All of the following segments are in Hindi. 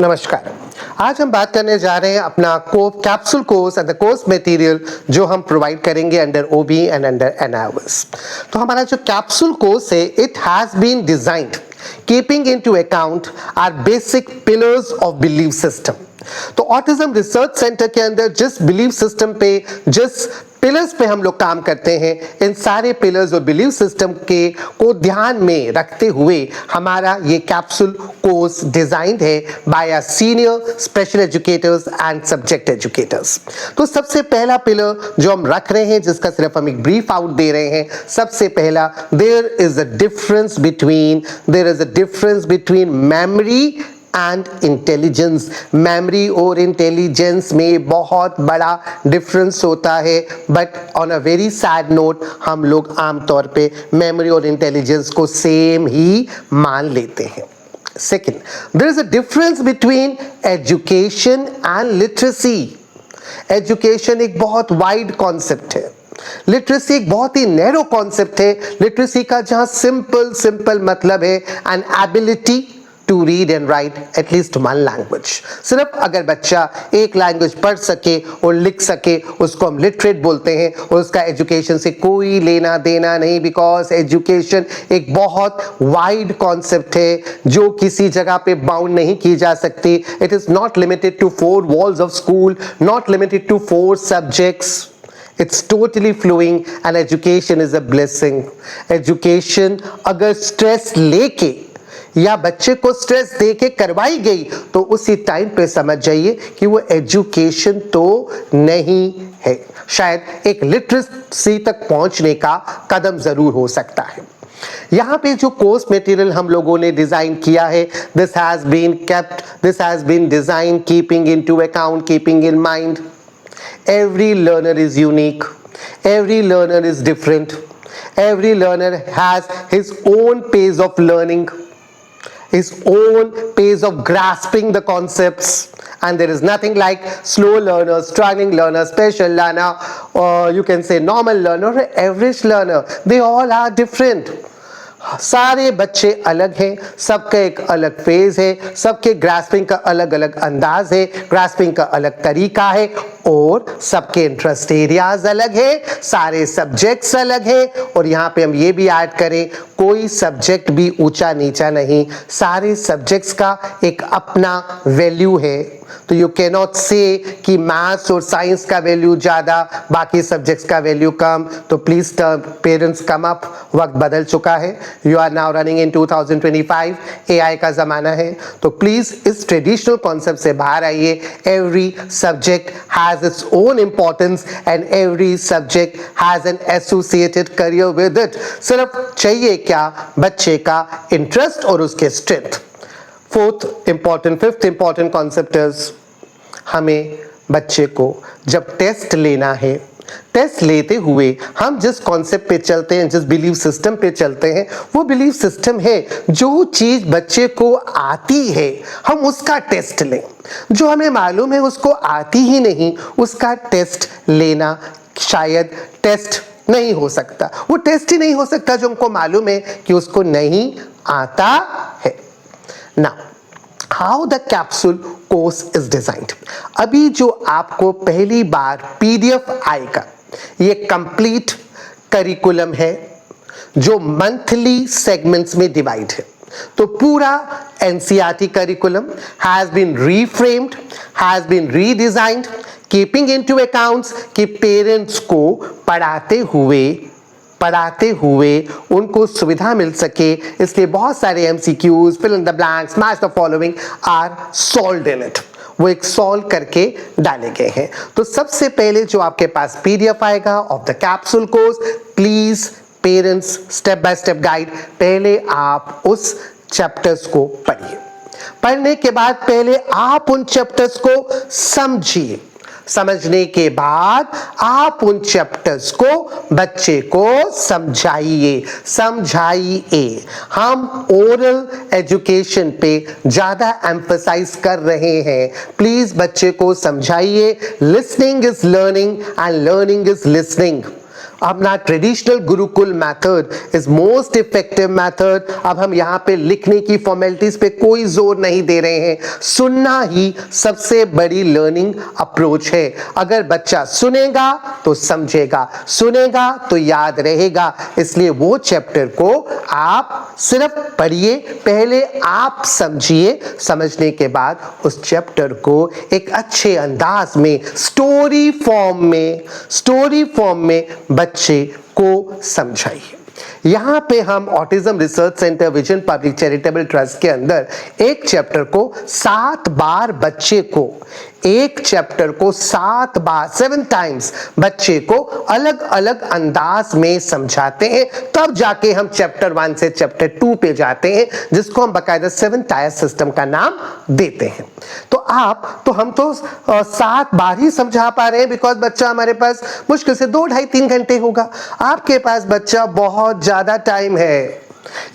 नमस्कार। आज हम बात करने जा रहे हैं अपना capsule course and the course material जो हम प्रोवाइड करेंगे under OB and under NIOS. तो हमारा जो कैप्सूल कोर्स है, it has been designed keeping into account our basic pillars of belief system. तो ऑटिज्म रिसर्च सेंटर के अंदर जिस बिलीफ सिस्टम पे, जिस पिलर्स पे हम लोग काम करते हैं, इन सारे पिलर्स और बिलीफ सिस्टम के को ध्यान में रखते हुए हमारा ये कैप्सूल कोर्स डिजाइन्ड है by our senior special educators and subject educators. तो सबसे पहला पिलर जो हम रख रहे हैं, जिसका सिर्फ हम एक ब्रीफ आउट दे रहे हैं, सबसे पहला there is a difference between memory and intelligence. Memory और इंटेलिजेंस में बहुत बड़ा डिफरेंस होता है, but on a very sad note हम लोग आमतौर पे मेमोरी और इंटेलिजेंस को सेम ही मान लेते हैं। Second, there is a difference between education and literacy. Education एक बहुत वाइड कॉन्सेप्ट है, लिटरेसी एक बहुत ही नैरो कॉन्सेप्ट है। लिटरेसी का जहां सिंपल मतलब है an ability to read and write at least one language. सिर्फ अगर बच्चा एक लैंग्वेज पढ़ सके और लिख सके, उसको हम लिटरेट बोलते हैं, और उसका एजुकेशन से कोई लेना देना नहीं, बिकॉज एजुकेशन एक बहुत वाइड कॉन्सेप्ट है जो किसी जगह पे बाउंड नहीं की जा सकती। It is not limited to 4 walls of school, not limited to 4 subjects. It's totally flowing and education is a blessing. Education अगर स्ट्रेस लेके या बच्चे को स्ट्रेस देके करवाई गई तो उसी टाइम पे समझ जाइए कि वो एजुकेशन तो नहीं है, शायद एक लिटरेसी तक पहुंचने का कदम जरूर हो सकता है। यहाँ पे जो कोर्स मटेरियल हम लोगों ने डिजाइन किया है, this has been design keeping into account, keeping in mind every learner is unique, every learner is different, every learner has his own pace of learning, his own pace of grasping the concepts, and there is nothing like slow learner, struggling learner, special learner, or you can say normal learner, average learner. They all are different. सारे बच्चे अलग हैं, सबका एक अलग फेज है, सबके ग्रास्पिंग का अलग अलग अंदाज है, ग्रास्पिंग का अलग तरीका है, और सबके इंटरेस्ट एरियाज अलग है, सारे सब्जेक्ट्स अलग हैं। और यहाँ पे हम ये भी ऐड करें, कोई सब्जेक्ट भी ऊंचा नीचा नहीं, सारे सब्जेक्ट्स का एक अपना वैल्यू है। तो यू कैन नॉट से कि मैथ्स और साइंस का वैल्यू ज़्यादा, बाकी सब्जेक्ट्स का वैल्यू कम। तो प्लीज़ पेरेंट्स कम अप, वक्त बदल चुका है। You are now running in 2025, AI का ज़माना है। तो प्लीज़ इस ट्रेडिशनल कॉन्सेप्ट से बाहर आइए। Every subject has its own importance and every subject has an associated career with it. सिर्फ चाहिए क्या? बच्चे का इंटरेस्ट और उसके strength. Fifth important concept is, हमें बच्चे को जब टेस्ट लेना है, टेस्ट लेते हुए हम जिस कॉन्सेप्ट पे चलते हैं, जिस बिलीफ सिस्टम पे चलते हैं, वो बिलीफ सिस्टम है जो चीज बच्चे को आती है हम उसका टेस्ट लें। जो हमें मालूम है उसको आती ही नहीं, उसका टेस्ट लेना शायद टेस्ट नहीं हो सकता। वो टेस्ट ही नहीं हो सकता जो हमको मालूम है कि उसको नहीं आता है। Now, how the capsule course is designed? अभी जो आपको पहली बार PDF आएगा, ये कंप्लीट करिकुलम है जो मंथली सेगमेंट्स में डिवाइड है। तो पूरा NCERT curriculum has been reframed, has been redesigned, keeping into accounts कि पेरेंट्स को पढ़ाते हुए उनको सुविधा मिल सके, इसलिए बहुत सारे MCQs, fill in the blanks, match the following are solved in it। वो एक सॉल्व करके डाले गए हैं। तो सबसे पहले जो आपके पास PDF आएगा of the capsule course, please parents step by step guide, पहले आप उस चैप्टर्स को पढ़िए। पढ़ने के बाद पहले आप उन चैप्टर्स को समझिए, समझने के बाद आप उन चैप्टर्स को बच्चे को समझाइए। हम ओरल एजुकेशन पे ज्यादा एम्फसाइज कर रहे हैं, प्लीज बच्चे को समझाइए। Listening is learning and learning is listening. अपना traditional gurukul method is most effective method. अब हम यहाँ पे लिखने की फॉर्मेलिटीज पे कोई जोर नहीं दे रहे हैं, सुनना ही सबसे बड़ी लर्निंग अप्रोच है। अगर बच्चा सुनेगा तो समझेगा, सुनेगा तो याद रहेगा। इसलिए वो चैप्टर को आप सिर्फ पढ़िए, पहले आप समझिए, समझने के बाद उस चैप्टर को एक अच्छे अंदाज में स्टोरी फॉर्म में बच्चे को समझाइए। यहाँ पे हम autism research centre vision public charitable trust के अंदर एक चैप्टर को 7 बार बच्चे को, एक चैप्टर को 7 बार 7 टाइम्स बच्चे को अलग अलग अंदाज में समझाते हैं। तब जाके हम चैप्टर 1 से चैप्टर 2 पे जाते हैं, जिसको हम बाकायदा 7 टायर सिस्टम का नाम देते हैं। तो हम तो 7 बार ही समझा पा रहे हैं, बिकॉज बच्चा हमारे पास मुश्किल से 2, 2.5, 3 घंटे होगा। आपके पास बच्चा बहुत ज्यादा टाइम है,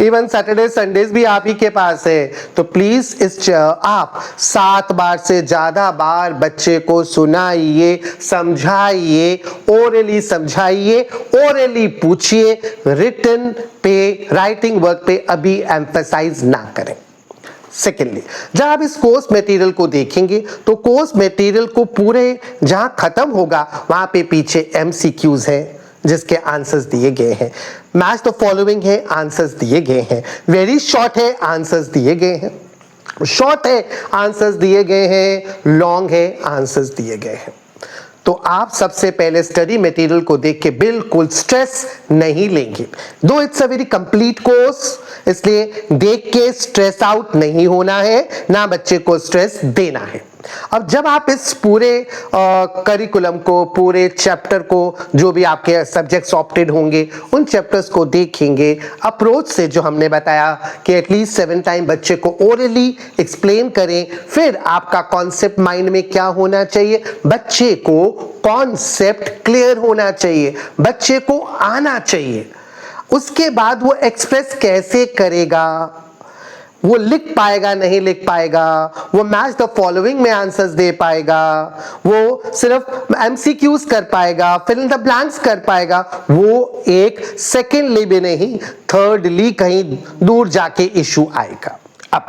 इवन सैटरडे संडेज भी आप ही के पास है। तो प्लीज आप 7 बार से ज्यादा बार बच्चे को सुनाइए, समझाइए, ओरली समझाइए, ओरली पूछिए, राइटिंग वर्क पे अभी एम्फसाइज ना करें। सेकेंडली, जब आप इस कोर्स मटेरियल को देखेंगे तो कोर्स मटेरियल को पूरे जहां खत्म होगा वहां पे पीछे MCQs हैं जिसके आंसर्स दिए गए हैं। मैच द फॉलोइंग है, आंसर्स दिए गए हैं। वेरी शॉर्ट है, आंसर्स दिए गए हैं। शॉर्ट है, आंसर्स दिए गए हैं। लॉन्ग है, आंसर्स दिए गए हैं। तो आप सबसे पहले स्टडी मटेरियल को देख के बिल्कुल स्ट्रेस नहीं लेंगे। दो it's a very complete course, इसलिए देख के स्ट्रेस आउट नहीं होना है, ना बच्चे को स्ट्रेस देना है। अब जब आप इस पूरे करिकुलम को, पूरे चैप्टर को, जो भी आपके सब्जेक्ट्स ऑप्टेड होंगे उन चैप्टर्स को देखेंगे, अप्रोच से जो हमने बताया कि एटलीस्ट 7 टाइम बच्चे को ओरली एक्सप्लेन करें। फिर आपका कॉन्सेप्ट माइंड में क्या होना चाहिए, बच्चे को कॉन्सेप्ट क्लियर होना चाहिए, बच्चे को आना चाहिए। उसके बाद वो एक्सप्रेस कैसे करेगा, वो लिख पाएगा नहीं लिख पाएगा, वो मैच द फॉलोइंग में आंसर्स दे पाएगा, वो सिर्फ MCQs कर पाएगा, फिल इन द ब्लैंक्स कर पाएगा, वो एक सेकेंडली भी नहीं, थर्डली कहीं दूर जाके इशू आएगा। अब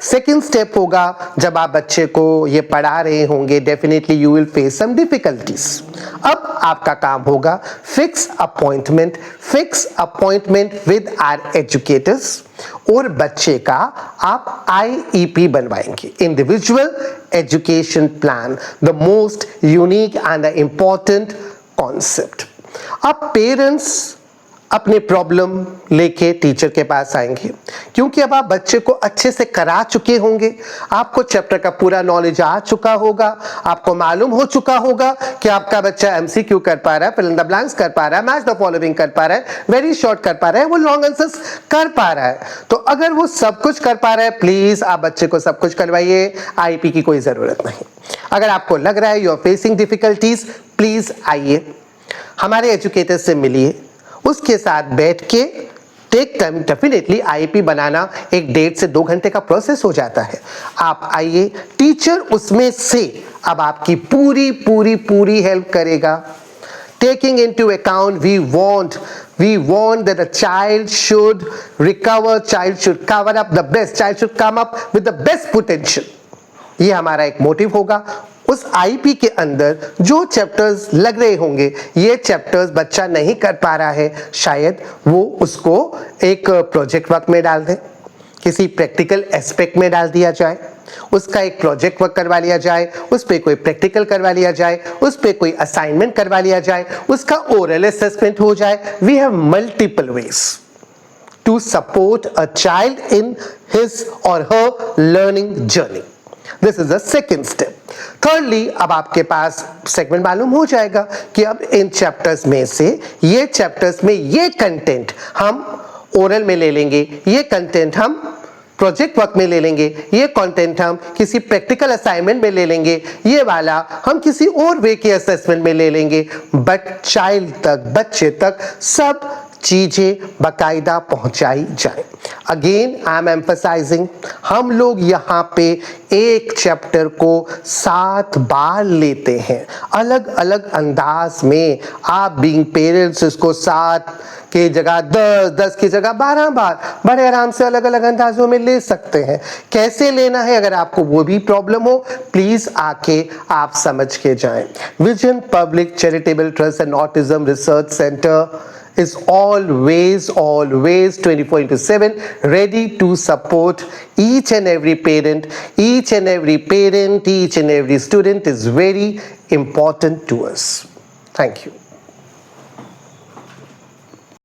सेकेंड स्टेप होगा, जब आप बच्चे को ये पढ़ा रहे होंगे, definitely you will face some difficulties. अब आपका काम होगा fix appointment with our educators, और बच्चे का आप IEP बनवाएंगे, individual education plan, the most unique and the important concept. अब पेरेंट्स अपने प्रॉब्लम लेके टीचर के पास आएंगे, क्योंकि अब आप बच्चे को अच्छे से करा चुके होंगे, आपको चैप्टर का पूरा नॉलेज आ चुका होगा, आपको मालूम हो चुका होगा कि आपका बच्चा MCQ कर पा रहा है, फिल इन द ब्लैंक्स कर पा रहा है, मैच द फॉलोइंग कर पा रहा है, वेरी शॉर्ट कर पा रहा है, वो लॉन्ग आंसर्स कर पा रहा है। तो अगर वो सब कुछ कर पा रहा है, प्लीज आप बच्चे को सब कुछ करवाइए, IEP की कोई जरूरत नहीं। अगर आपको लग रहा है you are facing difficulties, please आइए, हमारे एजुकेटर से मिलिए, उसके साथ बैठ के टेक टाइम। डेफिनेटली IEP बनाना 1-1.5 से 2 घंटे का प्रोसेस हो जाता है। आप आइए, टीचर उसमें से अब आपकी पूरी हेल्प करेगा। Taking into account, we want that a child should recover, child should cover up the best, child should come up with the best potential. ये हमारा एक मोटिव होगा। उस IEP के अंदर जो चैप्टर्स लग रहे होंगे, ये चैप्टर्स बच्चा नहीं कर पा रहा है, शायद वो उसको एक प्रोजेक्ट वर्क में डाल दें, किसी प्रैक्टिकल एस्पेक्ट में डाल दिया जाए, उसका एक प्रोजेक्ट वर्क करवा लिया जाए, उस पे कोई प्रैक्टिकल करवा लिया जाए, उस पे कोई असाइनमेंट करवा लिया जाए, उसका ओरल असेसमेंट हो जाए। We have multiple ways to support a child in his और her learning journey. This is the second step. Thirdly, अब आपके पास सेगमेंट मालूम हो जाएगा कि अब इन चैप्टर्स में से ये चैप्टर्स में ये कंटेंट हम ओरल में ले लेंगे, ये कंटेंट हम प्रोजेक्ट वर्क में ले लेंगे, ये कंटेंट हम किसी प्रैक्टिकल असाइनमेंट में ले लेंगे, ये वाला हम किसी और वे के असेसमेंट में ले लेंगे। बट चाइल्ड तक, बच्चे तक सब चीज़ें बाकायदा पहुंचाई जाए। अगेन आई एम एम्फसाइजिंग, हम लोग यहाँ पे एक चैप्टर को 7 बार लेते हैं अलग अलग अंदाज में। आप बीइंग पेरेंट्स इसको 7 की जगह 10 की जगह 12 बार बड़े आराम से अलग अलग अंदाजों में ले सकते हैं। कैसे लेना है, अगर आपको वो भी प्रॉब्लम हो प्लीज आके आप समझ के जाएं। Vision public charitable trust and autism research centre is always 24/7 ready to support each and every parent. Each and every student is very important to us. Thank you.